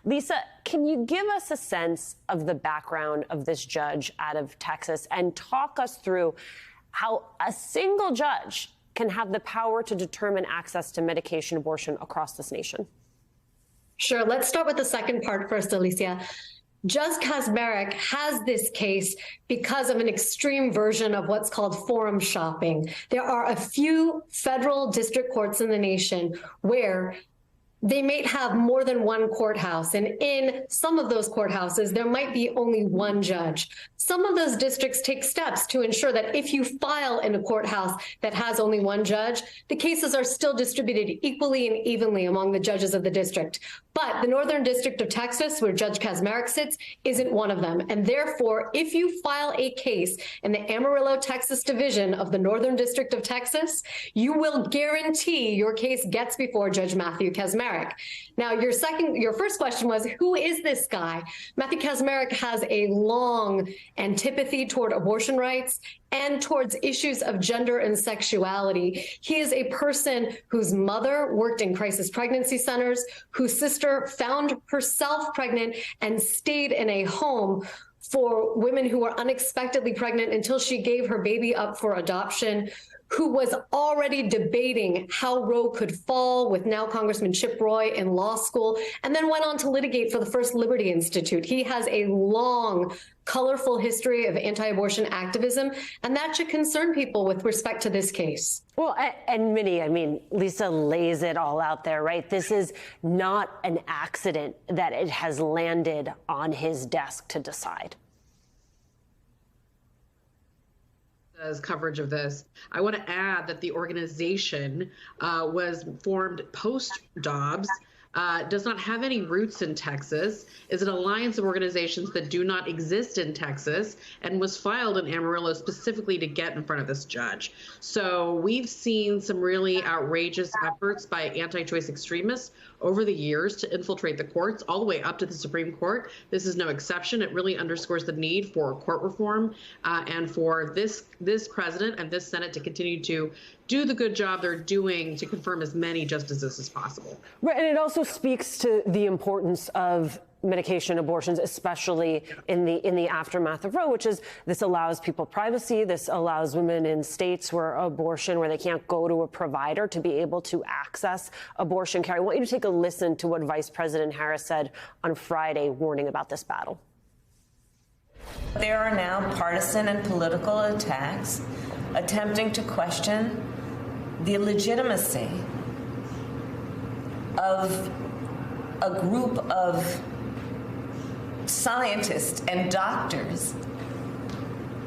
Lisa, can you give us a sense of the background of this judge out of Texas and talk us through how a single judge can have the power to determine access to medication abortion across this nation? Sure. Let's start with the second part first, Alicia. Judge Kacsmaryk has this case because of an extreme version of what's called forum shopping. There are a few federal district courts in the nation where they may have more than one courthouse, and in some of those courthouses, there might be only one judge. Some of those districts take steps to ensure that if you file in a courthouse that has only one judge, the cases are still distributed equally and evenly among the judges of the district. But the Northern District of Texas, where Judge Kacsmaryk sits, isn't one of them. And therefore, if you file a case in the Amarillo, Texas division of the Northern District of Texas, you will guarantee your case gets before Judge Matthew Kacsmaryk. Now, your first question was, who is this guy? Matthew Kacsmaryk has a long antipathy toward abortion rights and towards issues of gender and sexuality. He is a person whose mother worked in crisis pregnancy centers, whose sister found herself pregnant and stayed in a home for women who were unexpectedly pregnant until she gave her baby up for adoption, who was already debating how Roe could fall with now Congressman Chip Roy in law school, and then went on to litigate for the First Liberty Institute. He has a long, colorful history of anti-abortion activism, and that should concern people with respect to this case. Well, and Minnie, I mean, Lisa lays it all out there, right? This is not an accident that it has landed on his desk to decide. As coverage of this, I want to add that the organization was formed post-Dobbs, does not have any roots in Texas, is an alliance of organizations that do not exist in Texas, and was filed in Amarillo specifically to get in front of this judge. So we've seen some really outrageous efforts by anti-choice extremists over the years to infiltrate the courts all the way up to the Supreme Court. This is no exception. It really underscores the need for court reform and for this president and this Senate to continue to do the good job they're doing to confirm as many justices as possible. Right, and it also speaks to the importance of medication abortions, especially in the aftermath of Roe, which is this allows people privacy. This allows women in states where they can't go to a provider to be able to access abortion care. I want you to take a listen to what Vice President Harris said on Friday, warning about this battle. There are now partisan and political attacks attempting to question the legitimacy of a group of scientists and doctors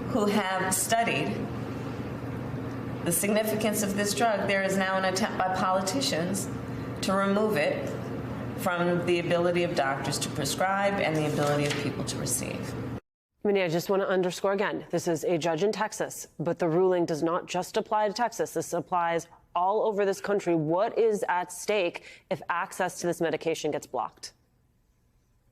who have studied the significance of this drug. There is now an attempt by politicians to remove it from the ability of doctors to prescribe and the ability of people to receive. Minnie, I just want to underscore again, this is a judge in Texas, but the ruling does not just apply to Texas. This applies all over this country. What is at stake if access to this medication gets blocked?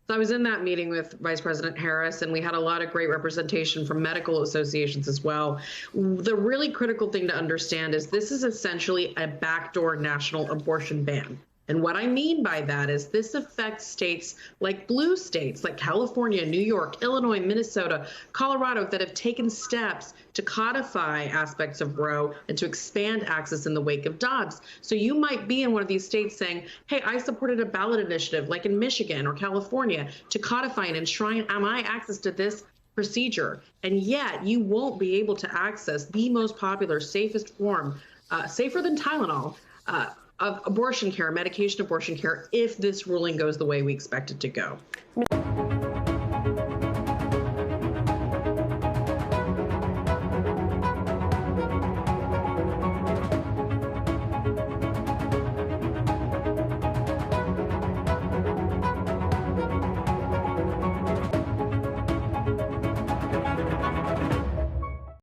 So I was in that meeting with Vice President Harris, and we had a lot of great representation from medical associations as well. The really critical thing to understand is this is essentially a backdoor national abortion ban. And what I mean by that is this affects states like blue states, like California, New York, Illinois, Minnesota, Colorado, that have taken steps to codify aspects of Roe and to expand access in the wake of Dobbs. So you might be in one of these states saying, hey, I supported a ballot initiative like in Michigan or California to codify and enshrine my access to this procedure. And yet you won't be able to access the most popular, safest form, safer than Tylenol, of abortion care, medication abortion care, if this ruling goes the way we expect it to go.